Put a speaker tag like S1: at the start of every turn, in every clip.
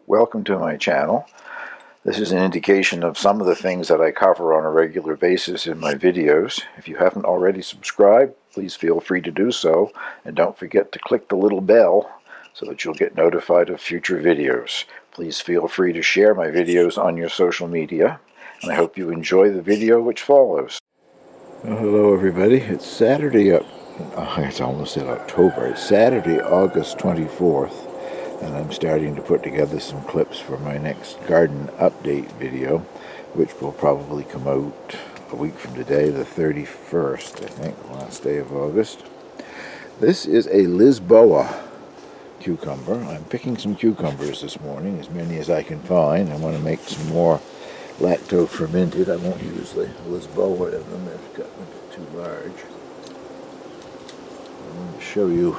S1: Welcome to my channel. This is an indication of some of the things that I cover on a regular basis in my videos. If you haven't already subscribed, please feel free to do so, and don't forget to click the little bell so that you'll get notified of future videos. Please feel free to share my videos on your social media, and I hope you enjoy the video which follows. Well, hello everybody. It's Saturday, it's almost in October. It's Saturday, August 24th. And I'm starting to put together some clips for my next garden update video, which will probably come out a week from today, the 31st, I think, the last day of August. This is a Lisboa cucumber. I'm picking some cucumbers this morning, as many as I can find. I want to make some more lacto-fermented. I won't use the Lisboa in them, they've gotten a bit too large. I'm going to show you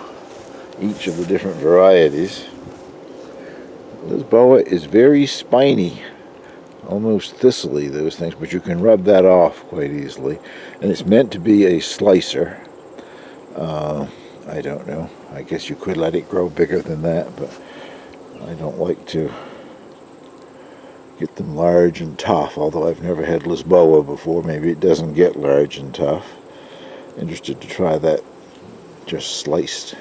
S1: each of the different varieties. Lisboa is very spiny, almost thistly, those things, but you can rub that off quite easily. And it's meant to be a slicer. I don't know. I guess you could let it grow bigger than that, but I don't like to get them large and tough, although I've never had Lisboa before. Maybe it doesn't get large and tough. Interested to try that just sliced.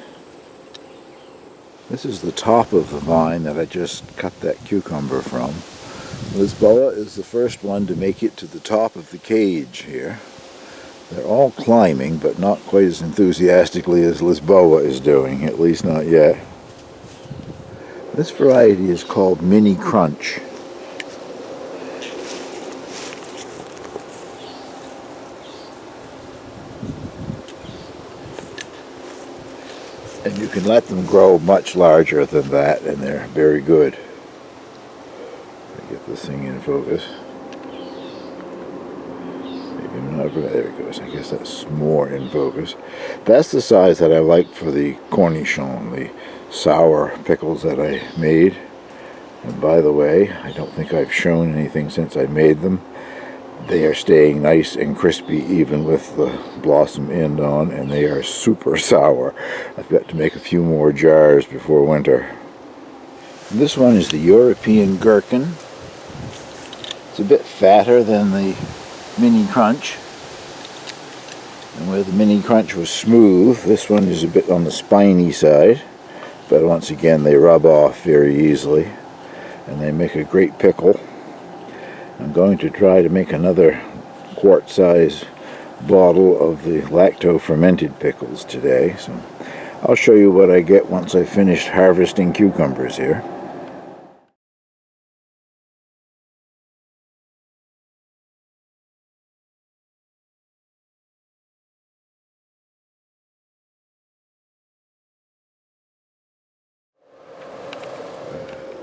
S1: This is the top of the vine that I just cut that cucumber from. Lisboa is the first one to make it to the top of the cage here. They're all climbing, but not quite as enthusiastically as Lisboa is doing, at least not yet. This variety is called Mini Crunch. And you can let them grow much larger than that, and they're very good. Let me get this thing in focus. Maybe I'm not, there it goes. I guess that's more in focus. That's the size that I like for the cornichon, the sour pickles that I made. And by the way, I don't think I've shown anything since I made them. They are staying nice and crispy even with the blossom end on, and they are super sour. I've got to make a few more jars before winter. And this one is the European gherkin. It's a bit fatter than the Mini Crunch. And where the Mini Crunch was smooth, this one is a bit on the spiny side. But once again, they rub off very easily, and they make a great pickle. I'm going to try to make another quart-size bottle of the lacto-fermented pickles today. So I'll show you what I get once I finish harvesting cucumbers here.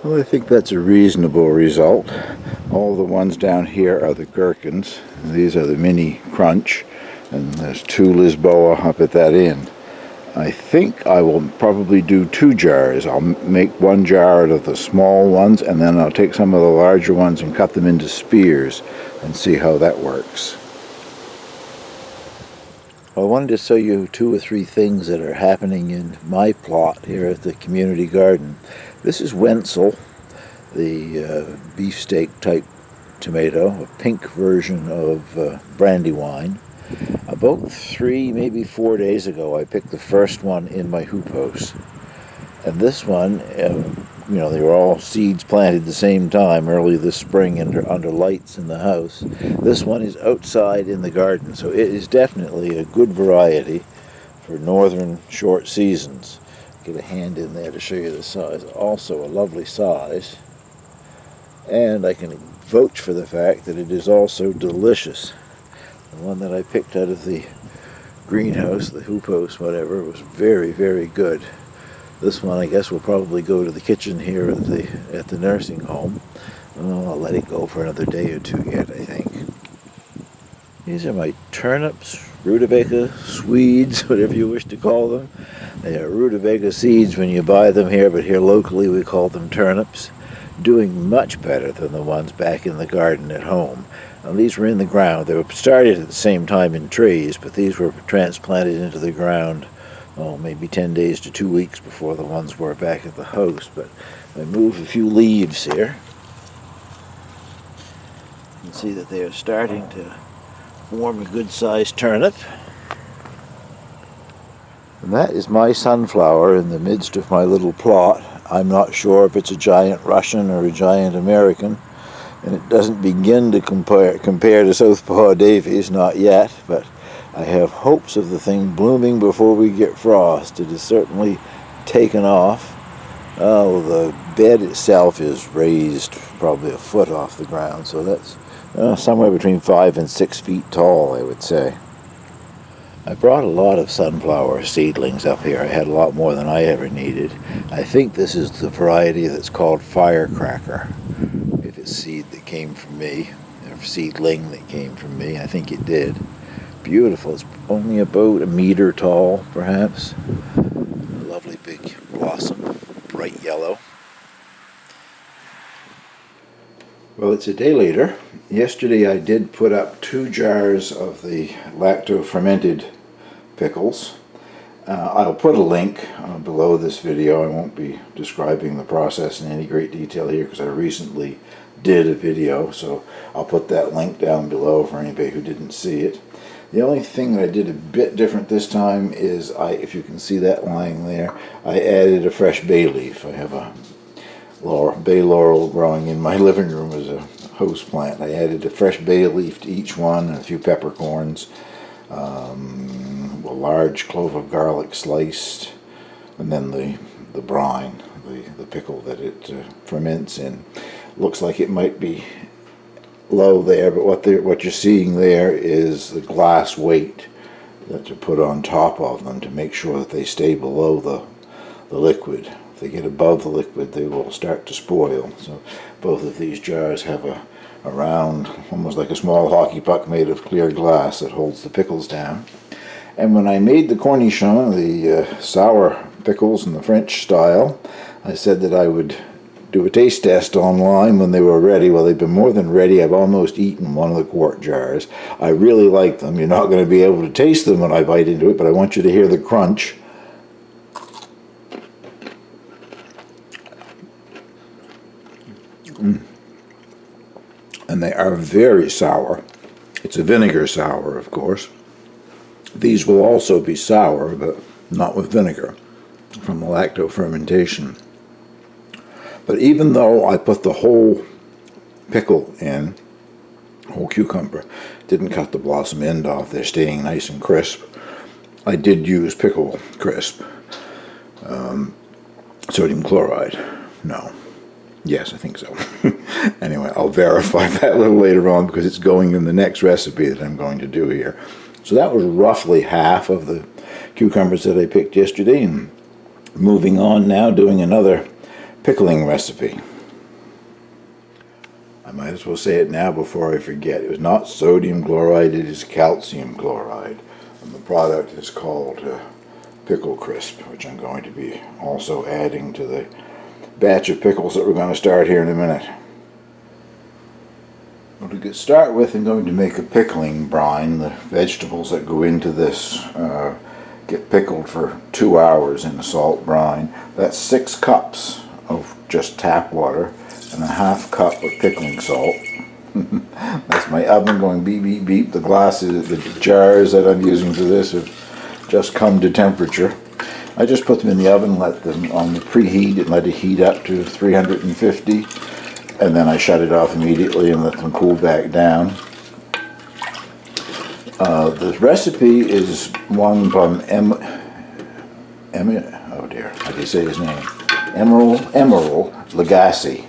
S1: Well, I think that's a reasonable result. All the ones down here are the gherkins. These are the Mini Crunch, and there's two Lisboa up at that end. I think I will probably do 2 jars. I'll make 1 jar out of the small ones, and then I'll take some of the larger ones and cut them into spears and see how that works. I wanted to show you 2 or 3 things that are happening in my plot here at the community garden. This is Wenzel, the beefsteak type tomato, a pink version of Brandywine. About 3, maybe 4 days ago, I picked the first one in my hoop house. And this one, they were all seeds planted at the same time early this spring under lights in the house. This one is outside in the garden, so it is definitely a good variety for northern short seasons. Get a hand in there to show you the size. Also a lovely size. And I can vouch for the fact that it is also delicious. The one that I picked out of the greenhouse, the hoop house, whatever, was very, very good. This one, I guess, will probably go to the kitchen here at the nursing home. I'll let it go for another day or 2 yet, I think. These are my turnips, rutabaga, Swedes, whatever you wish to call them. They are rutabaga seeds when you buy them here, but here locally we call them turnips. Doing much better than the ones back in the garden at home. Now, these were in the ground. They were started at the same time in trees, but these were transplanted into the ground oh, maybe 10 days to 2 weeks before the ones were back at the house. But I move a few leaves here. You can see that they are starting to form a good-sized turnip. And that is my sunflower in the midst of my little plot. I'm not sure if it's a giant Russian or a giant American, and it doesn't begin to compare to Southpaw Davies, not yet, but I have hopes of the thing blooming before we get frost. It has certainly taken off. Oh, the bed itself is raised probably a foot off the ground, so that's somewhere between 5 and 6 feet tall, I would say. I brought a lot of sunflower seedlings up here. I had a lot more than I ever needed. I think this is the variety that's called Firecracker. If it's seed that came from me, or seedling that came from me, I think it did. Beautiful. It's only about a meter tall, perhaps. A lovely big blossom, bright yellow. Well, it's a day later. Yesterday I did put up 2 jars of the lacto-fermented pickles. I'll put a link below this video. I won't be describing the process in any great detail here because I recently did a video, so I'll put that link down below for anybody who didn't see it. The only thing that I did a bit different this time is, if you can see that lying there, I added a fresh bay leaf. I have a bay laurel growing in my living room as a house plant. I added a fresh bay leaf to each one and a few peppercorns, a large clove of garlic sliced, and then the brine, the pickle that it ferments in. Looks like it might be low there, but what you're seeing there is the glass weight that you put on top of them to make sure that they stay below the liquid. If they get above the liquid, they will start to spoil. So both of these jars have a round, almost like a small hockey puck made of clear glass that holds the pickles down. And when I made the cornichon, the sour pickles in the French style, I said that I would do a taste test online when they were ready. Well, they've been more than ready. I've almost eaten one of the quart jars. I really like them. You're not going to be able to taste them when I bite into it, but I want you to hear the crunch. And they are very sour. It's a vinegar sour, of course. These will also be sour, but not with vinegar, from the lacto-fermentation. But even though I put the whole pickle in, whole cucumber, didn't cut the blossom end off, they're staying nice and crisp, I did use pickle crisp. Sodium chloride. No. Yes, I think so. Anyway, I'll verify that a little later on because it's going in the next recipe that I'm going to do here. So that was roughly half of the cucumbers that I picked yesterday, and moving on now, doing another pickling recipe. I might as well say it now before I forget. It was not sodium chloride, it is calcium chloride. And the product is called Pickle Crisp, which I'm going to be also adding to the batch of pickles that we're going to start here in a minute. Well, to start with, I'm going to make a pickling brine. The vegetables that go into this get pickled for 2 hours in a salt brine. That's 6 cups of just tap water and a half cup of pickling salt. That's my oven going beep, beep, beep. The glasses, the jars that I'm using for this have just come to temperature. I just put them in the oven, let them on the preheat, and let it heat up to 350, and then I shut it off immediately and let them cool back down. The recipe is one from oh dear, how do you say his name? Emeril Lagasse,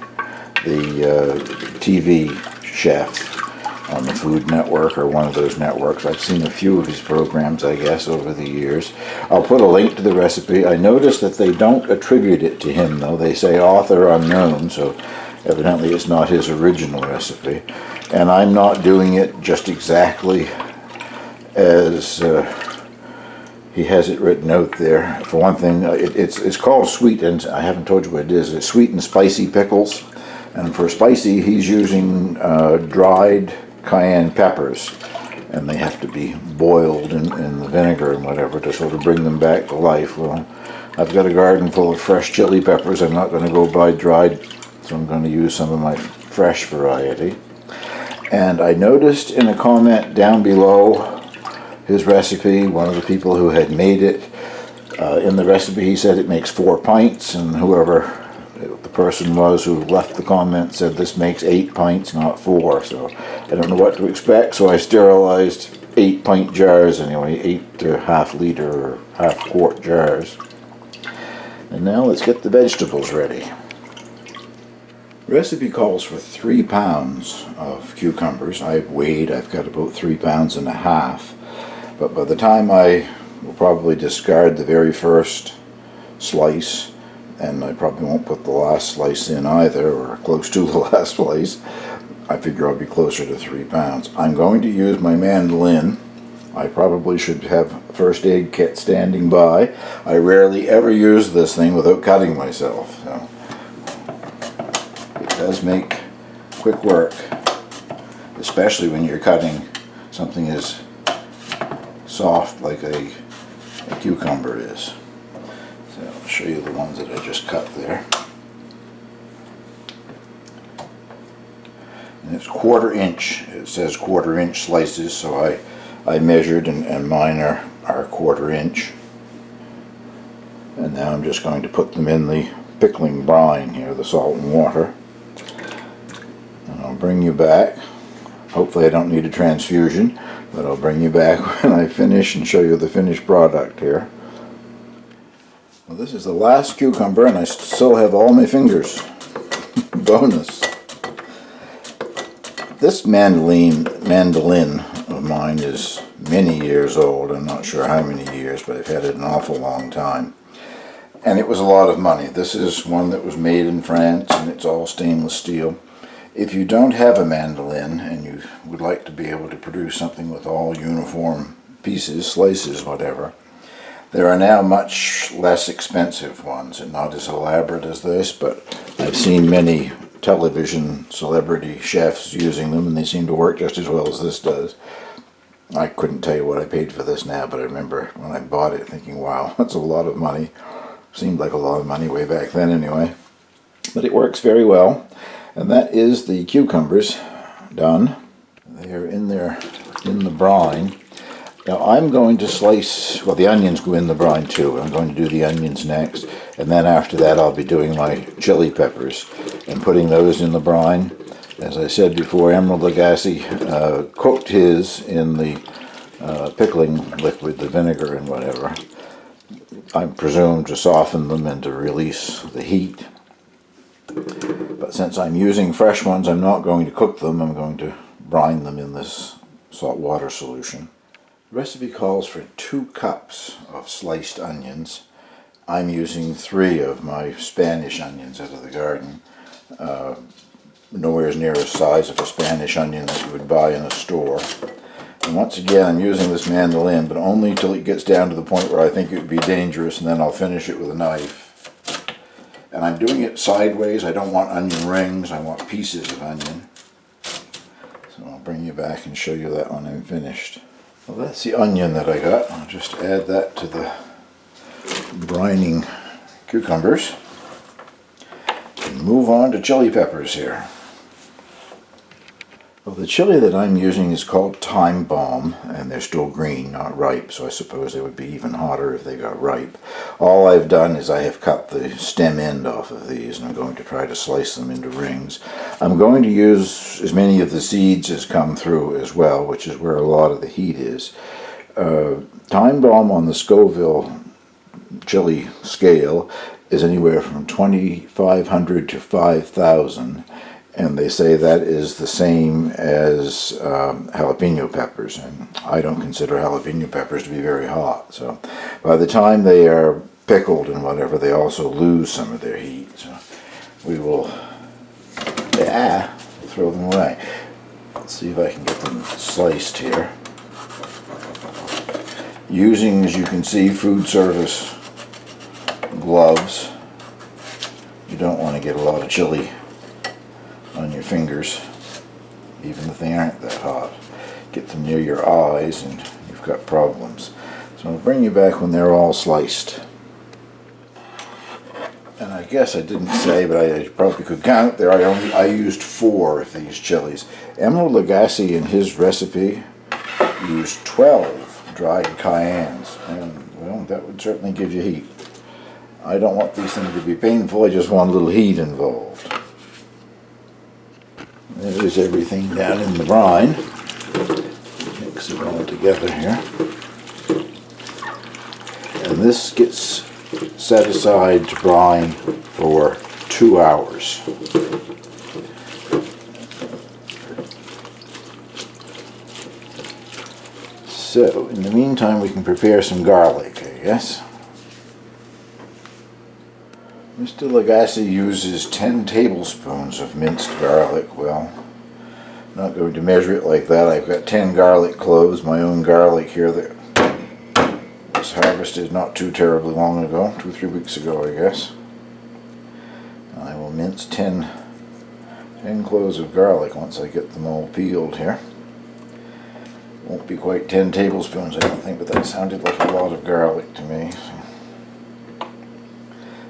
S1: the TV chef on the Food Network, or one of those networks. I've seen a few of his programs, I guess, over the years. I'll put a link to the recipe. I noticed that they don't attribute it to him, though. They say author unknown, so evidently it's not his original recipe. And I'm not doing it just exactly as he has it written out there. For one thing, it's called sweet, and I haven't told you what it is. It's sweet and spicy pickles. And for spicy, he's using dried cayenne peppers. and they have to be boiled in the vinegar and whatever to sort of bring them back to life. Well, I've got a garden full of fresh chili peppers. I'm not going to go buy dried, so I'm going to use some of my fresh variety. And I noticed in a comment down below his recipe, one of the people who had made it, in the recipe he said it makes 4 pints, and whoever the person was who left the comment said this makes 8 pints, not 4. So I don't know what to expect, so I sterilized 8-pint jars anyway, 8 to half liter or half quart jars. And now let's get the vegetables ready. The recipe calls for 3 pounds of cucumbers. I've got about 3 pounds and a half. But by the time I will probably discard the very first slice, and I probably won't put the last slice in either, or close to the last slice, I figure I'll be closer to 3 pounds. I'm going to use my mandolin. I probably should have a first aid kit standing by. I rarely ever use this thing without cutting myself. So it does make quick work, especially when you're cutting something as soft like a cucumber is. So I'll show you the ones that I just cut there. And it's 1/4 inch. It says 1/4 inch slices, so I measured and mine are 1/4 inch. And now I'm just going to put them in the pickling brine here, the salt and water. And I'll bring you back. Hopefully I don't need a transfusion, but I'll bring you back when I finish and show you the finished product here. Well, this is the last cucumber and I still have all my fingers. Bonus. This mandolin of mine is many years old. I'm not sure how many years, but I've had it an awful long time. And it was a lot of money. This is one that was made in France and it's all stainless steel. If you don't have a mandolin and you would like to be able to produce something with all uniform pieces, slices, whatever, there are now much less expensive ones and not as elaborate as this, but I've seen many television celebrity chefs using them and they seem to work just as well as this does. I couldn't tell you what I paid for this now, but I remember when I bought it thinking, wow, that's a lot of money. Seemed like a lot of money way back then anyway. But it works very well. And that is the cucumbers done. They are in there in the brine. Now I'm going to slice, well, the onions go in the brine too. I'm going to do the onions next. And then after that I'll be doing my chili peppers and putting those in the brine. As I said before, Emerald Lagasse cooked his in the pickling liquid, the vinegar and whatever. I presume to soften them and to release the heat. But since I'm using fresh ones, I'm not going to cook them. I'm going to brine them in this salt water solution. The recipe calls for 2 cups of sliced onions. I'm using 3 of my Spanish onions out of the garden. Nowhere as near the size of a Spanish onion that you would buy in a store. And once again, I'm using this mandolin, but only till it gets down to the point where I think it would be dangerous, and then I'll finish it with a knife. And I'm doing it sideways. I don't want onion rings. I want pieces of onion. So I'll bring you back and show you that when I'm finished. Well, that's the onion that I got. I'll just add that to the brining cucumbers. And move on to chili peppers here. Well, the chili that I'm using is called Time Bomb, and they're still green, not ripe, so I suppose they would be even hotter if they got ripe. All I've done is I have cut the stem end off of these, and I'm going to try to slice them into rings. I'm going to use as many of the seeds as come through as well, which is where a lot of the heat is. Time Bomb on the Scoville chili scale is anywhere from 2,500 to 5,000. And they say that is the same as jalapeno peppers, and I don't consider jalapeno peppers to be very hot. So by the time they are pickled and whatever, they also lose some of their heat. So we will throw them away. Let's see if I can get them sliced here. Using, as you can see, food service gloves. You don't want to get a lot of chili on your fingers, even if they aren't that hot. get them near your eyes and you've got problems. So I'll bring you back when they're all sliced. And I guess I didn't say, but I probably could count there. I used 4 of these chilies. Emeril Lagasse in his recipe used 12 dried cayennes, and well, that would certainly give you heat. I don't want these things to be painful. I just want a little heat involved. There's everything down in the brine. Mix it all together here. And this gets set aside to brine for 2 hours. So, in the meantime, we can prepare some garlic, I guess. Mr. Lagasse uses 10 tablespoons of minced garlic. Well, I'm not going to measure it like that. I've got 10 garlic cloves, my own garlic here that was harvested not too terribly long ago, 2-3 weeks ago, I guess. I will mince 10 cloves of garlic once I get them all peeled here. Won't be quite 10 tablespoons, I don't think, but that sounded like a lot of garlic to me. So.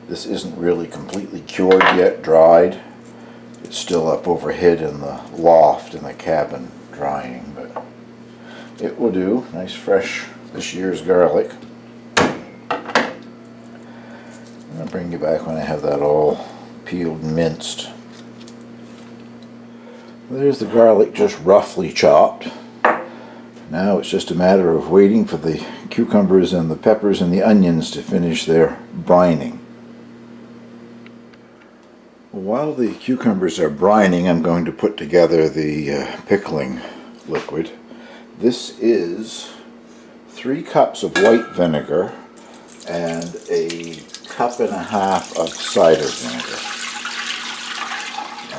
S1: This isn't really completely cured yet, dried. It's still up overhead in the loft in the cabin drying, but it will do. Nice fresh this year's garlic. I'll bring you back when I have that all peeled and minced. There's the garlic just roughly chopped. Now it's just a matter of waiting for the cucumbers and the peppers and the onions to finish their brining. While the cucumbers are brining, I'm going to put together the pickling liquid. This is 3 cups of white vinegar and a 1.5 cups of cider vinegar.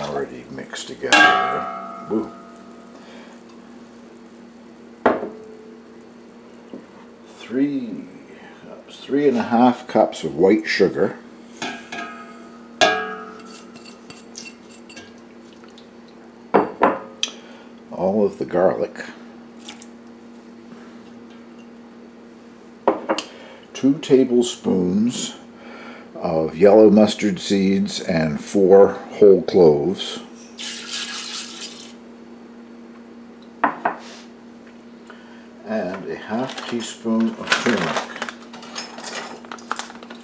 S1: Already mixed together there. Woo. 3.5 cups of white sugar. All of the garlic. 2 tablespoons of yellow mustard seeds and 4 whole cloves. And a 1/2 teaspoon of turmeric.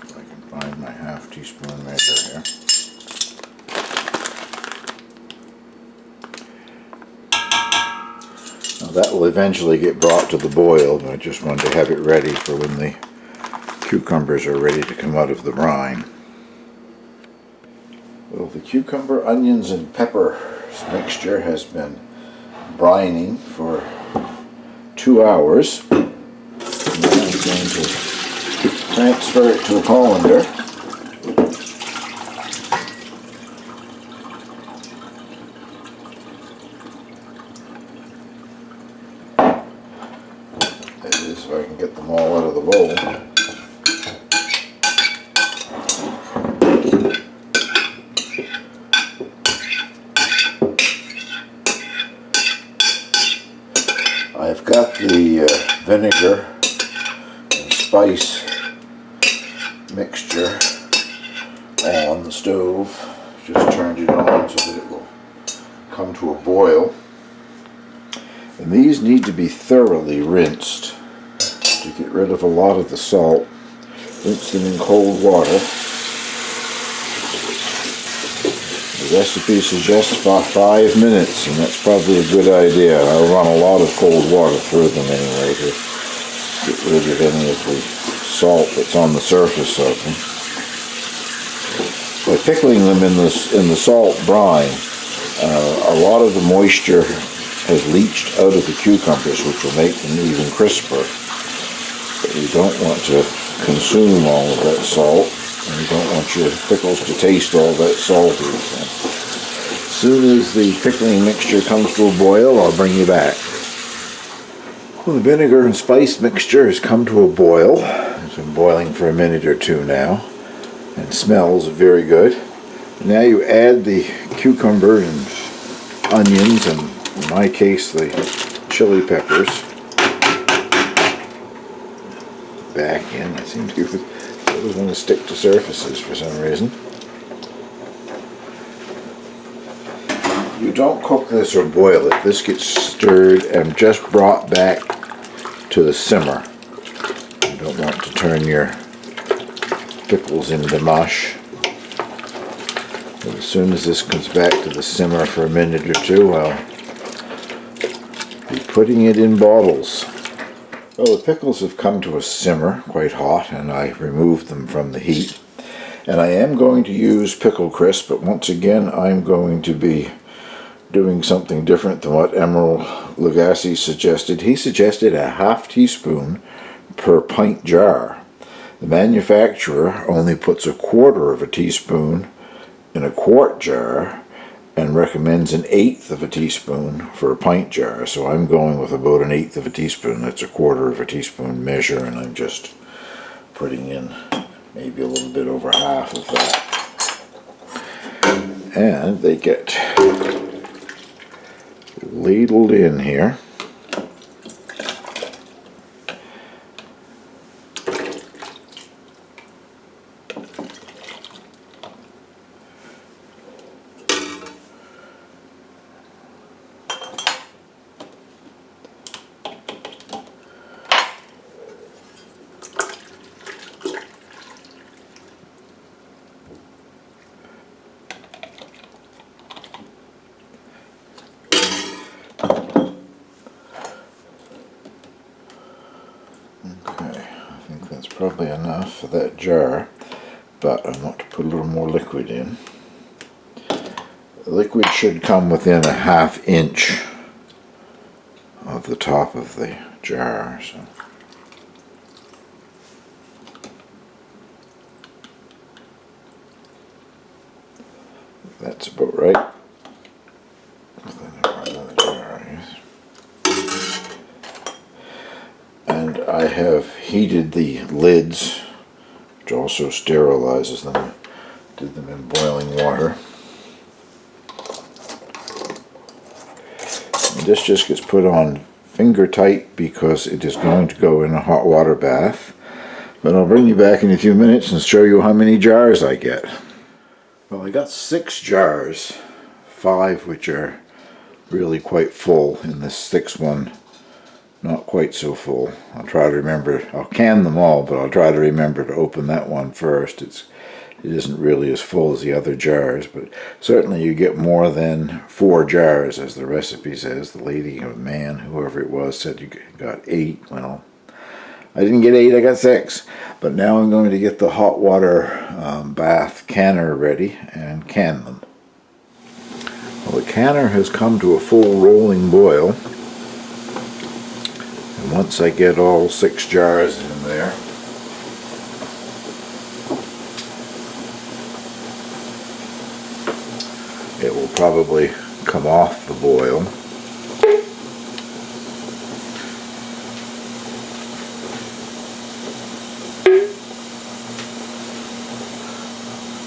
S1: If I can find my 1/2 teaspoon measure here. Now that will eventually get brought to the boil, but I just wanted to have it ready for when the cucumbers are ready to come out of the brine. Well, the cucumber, onions, and peppers mixture has been brining for 2 hours. Now I'm going to transfer it to a colander. That is, if I can get them all out of the bowl. I've got the vinegar and spice mixture on the stove. Just turned it on so that it will come to a boil. And these need to be thoroughly rinsed to get rid of a lot of the salt. Rinse them in cold water. The recipe suggests about 5 minutes, and that's probably a good idea. I'll run a lot of cold water through them anyway to get rid of any of the salt that's on the surface of them. By pickling them in the salt brine, a lot of the moisture has leached out of the cucumbers, which will make them even crisper. But you don't want to consume all of that salt. And you don't want your pickles to taste all that salty. So as soon as the pickling mixture comes to a boil, I'll bring you back. Well, the vinegar and spice mixture has come to a boil. It's been boiling for a minute or 2 now, and smells very good. Now you add the cucumber and onions, and in my case the chili peppers back in. I seem to always want to stick to surfaces for some reason. You don't cook this or boil it. This gets stirred and just brought back to the simmer. You don't want to turn your pickles into mush. But as soon as this comes back to the simmer for a minute or two, I'll be putting it in bottles. Well, the pickles have come to a simmer, quite hot, and I removed them from the heat. And I am going to use pickle crisp, but once again I'm going to be doing something different than what Emerald Lagasse suggested. He suggested a ½ teaspoon per pint jar. The manufacturer only puts 1/4 teaspoon in a quart jar and recommends 1/8 teaspoon for a pint jar. So I'm going with about 1/8 teaspoon. That's 1/4 teaspoon measure, and I'm just putting in maybe a little bit over half of that. And they get ladled in here. Probably enough for that jar, but I want to put a little more liquid in. The liquid should come within a ½ inch of the top of the jar. So that's about right. And I have heated the lids, which also sterilizes them. Did them in boiling water. And this just gets put on finger tight because it is going to go in a hot water bath. But I'll bring you back in a few minutes and show you how many jars I get. Well, I got 6 jars, 5 which are really quite full, and this 6th one not quite so full. I'll try to remember, I'll can them all, but I'll try to remember to open that one first. It isn't really as full as the other jars, but certainly you get more than 4 jars, as the recipe says. The lady or man, whoever it was, said you got 8. Well, I didn't get 8, I got 6. But now I'm going to get the hot water bath canner ready and can them. Well, the canner has come to a full rolling boil. And once I get all 6 jars in there, it will probably come off the boil.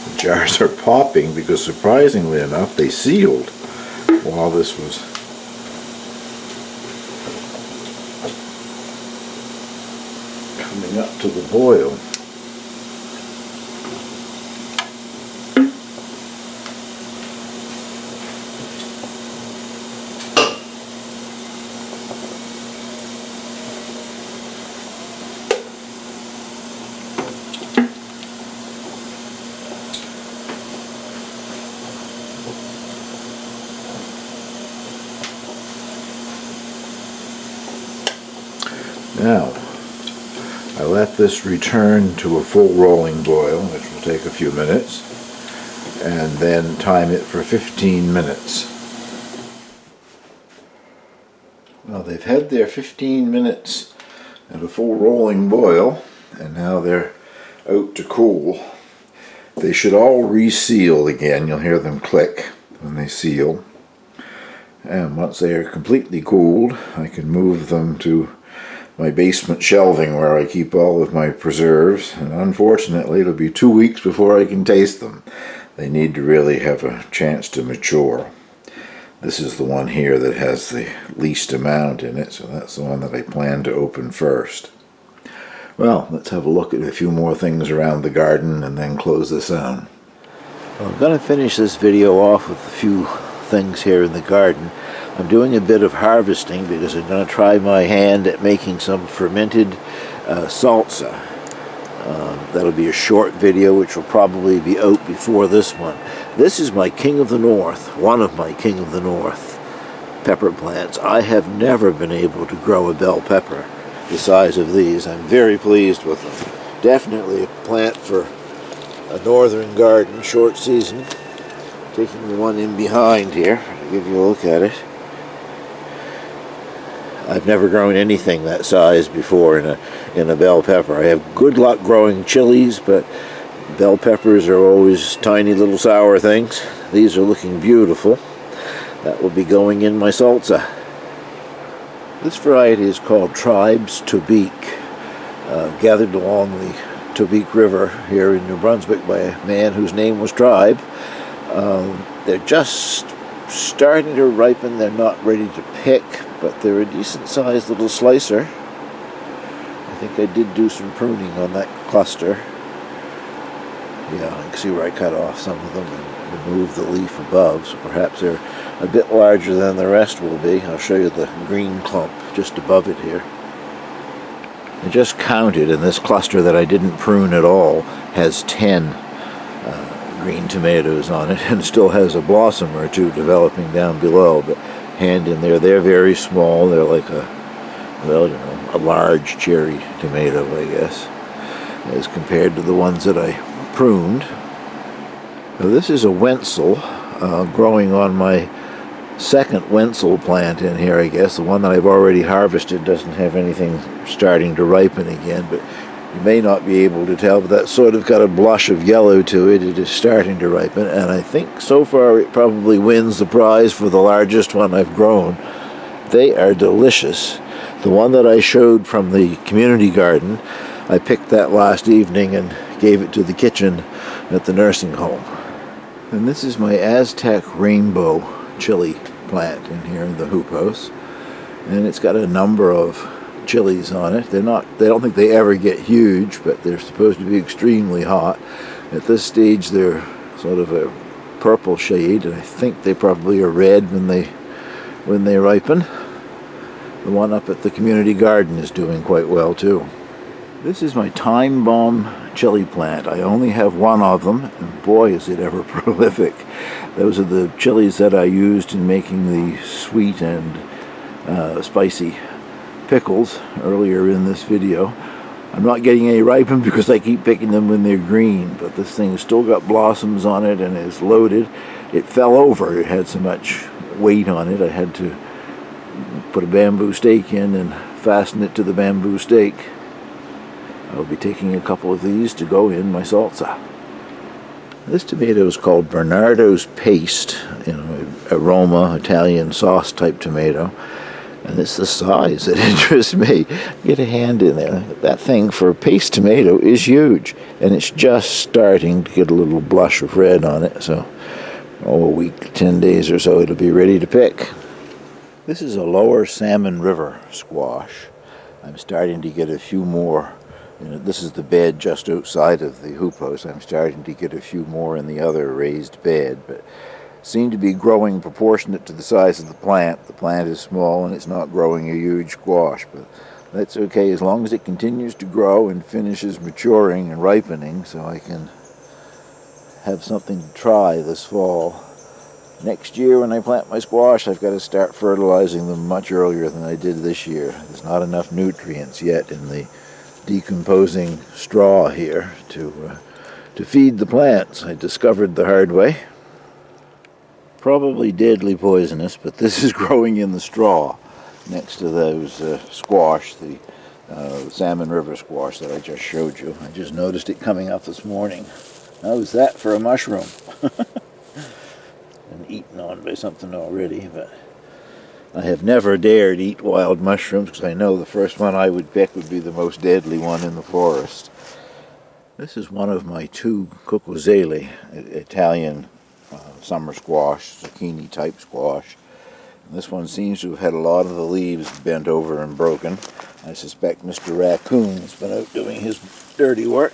S1: The jars are popping because, surprisingly enough, they sealed while this was coming up to the boil. Now, I let this return to a full rolling boil, which will take a few minutes, and then time it for 15 minutes. Well, they've had their 15 minutes at a full rolling boil, and now they're out to cool. They should all reseal again. You'll hear them click when they seal. And once they are completely cooled, I can move them to my basement shelving where I keep all of my preserves, and unfortunately it'll be 2 weeks before I can taste them. They need to really have a chance to mature. This is the one here that has the least amount in it, so that's the one that I plan to open first. Well, let's have a look at a few more things around the garden and then close this out. Well, I'm going to finish this video off with a few things here in the garden. I'm doing a bit of harvesting because I'm going to try my hand at making some fermented salsa. That'll be a short video which will probably be out before this one. This is my King of the North, one of my King of the North pepper plants. I have never been able to grow a bell pepper the size of these. I'm very pleased with them. Definitely a plant for a northern garden, short season. Taking the one in behind here to give you a look at it. I've never grown anything that size before in a bell pepper. I have good luck growing chilies, but bell peppers are always tiny little sour things. These are looking beautiful. That will be going in my salsa. This variety is called Tribes Tobique, gathered along the Tobique River here in New Brunswick by a man whose name was Tribe. They're just starting to ripen. They're not ready to pick, but they're a decent sized little slicer. I think I did do some pruning on that cluster. Yeah, you can see where I cut off some of them and removed the leaf above, so perhaps they're a bit larger than the rest will be. I'll show you the green clump just above it here. I just counted, and this cluster that I didn't prune at all has 10 green tomatoes on it, and still has a blossom or two developing down below, but hand in there, they're very small. They're like a large cherry tomato, I guess, as compared to the ones that I pruned. Now, this is a Wenzel growing on my second Wenzel plant in here, I guess. The one that I've already harvested doesn't have anything starting to ripen again, but you may not be able to tell, but that's sort of got a blush of yellow to it. It is starting to ripen, and I think so far it probably wins the prize for the largest one I've grown. They are delicious. The one that I showed from the community garden, I picked that last evening and gave it to the kitchen at the nursing home. And this is my Aztec Rainbow chili plant in here in the hoop house, and it's got a number of chilies on it. They don't think they ever get huge, but they're supposed to be extremely hot. At this stage they're sort of a purple shade, and I think they probably are red when they ripen. The one up at the community garden is doing quite well too. This is my Time Bomb chili plant. I only have one of them, and boy is it ever prolific. Those are the chilies that I used in making the sweet and spicy pickles earlier in this video. I'm not getting any ripened because I keep picking them when they're green, but this thing has still got blossoms on it and is loaded. It fell over. It had so much weight on it. I had to put a bamboo stake in and fasten it to the bamboo stake. I'll be taking a couple of these to go in my salsa. This tomato is called Bernardo's Paste, aroma, Italian sauce type tomato. And it's the size that interests me. Get a hand in there. That thing for a paste tomato is huge. And it's just starting to get a little blush of red on it. So, a week, 10 days or so, it'll be ready to pick. This is a lower Salmon River squash. I'm starting to get a few more. This is the bed just outside of the hoop house. I'm starting to get a few more in the other raised bed, but seem to be growing proportionate to the size of the plant. The plant is small and it's not growing a huge squash, but that's okay as long as it continues to grow and finishes maturing and ripening, so I can have something to try this fall. Next year when I plant my squash, I've got to start fertilizing them much earlier than I did this year. There's not enough nutrients yet in the decomposing straw here to feed the plants. I discovered the hard way. Probably deadly poisonous, but this is growing in the straw next to those squash, the Salmon River squash that I just showed you. I just noticed it coming up this morning. How's that for a mushroom? Been eaten on by something already, but I have never dared eat wild mushrooms because I know the first one I would pick would be the most deadly one in the forest. This is one of my two cucuzeli, Italian summer squash, zucchini type squash. This one seems to have had a lot of the leaves bent over and broken. I suspect Mr. Raccoon's been out doing his dirty work.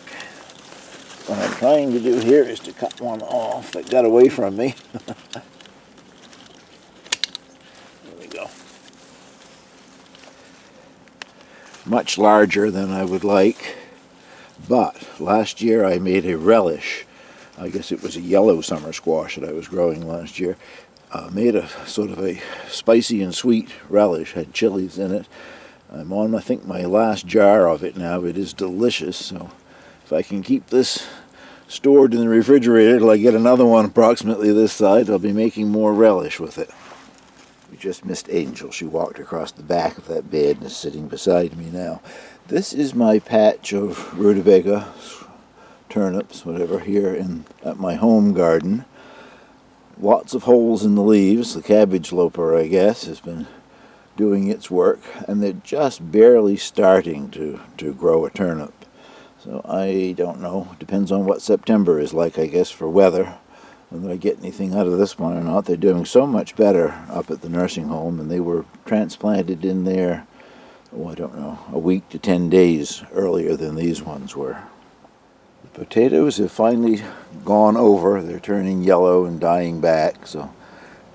S1: What I'm trying to do here is to cut one off that got away from me. There we go. Much larger than I would like, but last year I made a relish. I guess it was a yellow summer squash that I was growing last year. Made a sort of a spicy and sweet relish, had chilies in it. I'm on, I think, my last jar of it now. It is delicious, so if I can keep this stored in the refrigerator till I get another one approximately this size, I'll be making more relish with it. We just missed Angel. She walked across the back of that bed and is sitting beside me now. This is my patch of rutabaga, turnips, whatever, here at my home garden. Lots of holes in the leaves. The cabbage loper, I guess, has been doing its work, and they're just barely starting to grow a turnip. So I don't know. Depends on what September is like, I guess, for weather, whether I get anything out of this one or not. They're doing so much better up at the nursing home, and they were transplanted in there, oh, I don't know, a week to 10 days earlier than these ones were. The potatoes have finally gone over. They're turning yellow and dying back, so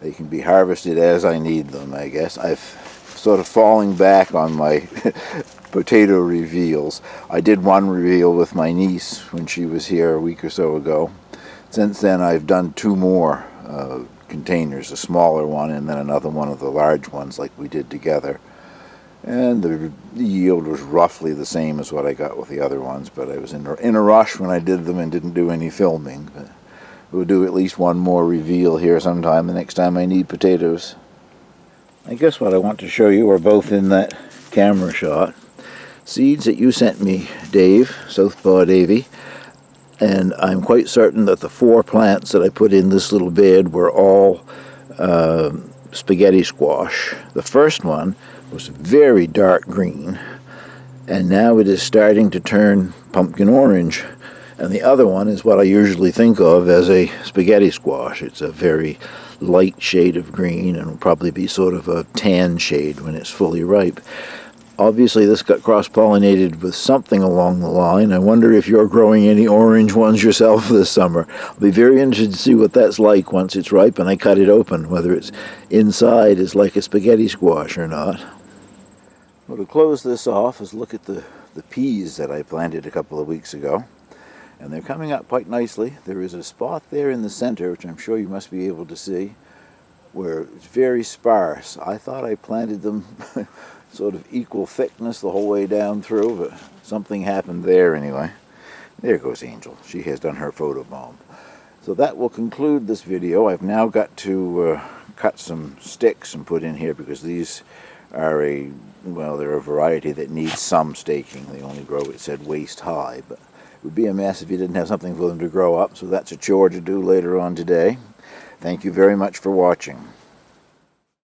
S1: they can be harvested as I need them, I guess. I've sort of falling back on my potato reveals. I did one reveal with my niece when she was here a week or so ago. Since then I've done two more containers, a smaller one and then another one of the large ones like we did together. And the yield was roughly the same as what I got with the other ones, but I was in a rush when I did them and didn't do any filming. But we'll do at least one more reveal here sometime the next time I need potatoes. I guess what I want to show you are both in that camera shot. Seeds that you sent me, Dave, Southpaw Davy, and I'm quite certain that the 4 plants that I put in this little bed were all spaghetti squash. The first one was very dark green, and now it is starting to turn pumpkin orange. And the other one is what I usually think of as a spaghetti squash. It's a very light shade of green and will probably be sort of a tan shade when it's fully ripe. Obviously this got cross-pollinated with something along the line. I wonder if you're growing any orange ones yourself this summer. I'll be very interested to see what that's like once it's ripe and I cut it open, whether it's inside is like a spaghetti squash or not. Well, to close this off is look at the peas that I planted a couple of weeks ago. And they're coming up quite nicely. There is a spot there in the center, which I'm sure you must be able to see, where it's very sparse. I thought I planted them sort of equal thickness the whole way down through, but something happened there anyway. There goes Angel. She has done her photobomb. So that will conclude this video. I've now got to cut some sticks and put in here because these are they're a variety that needs some staking. They only grow, it said, waist high, but it would be a mess if you didn't have something for them to grow up, so that's a chore to do later on today. Thank you very much for watching.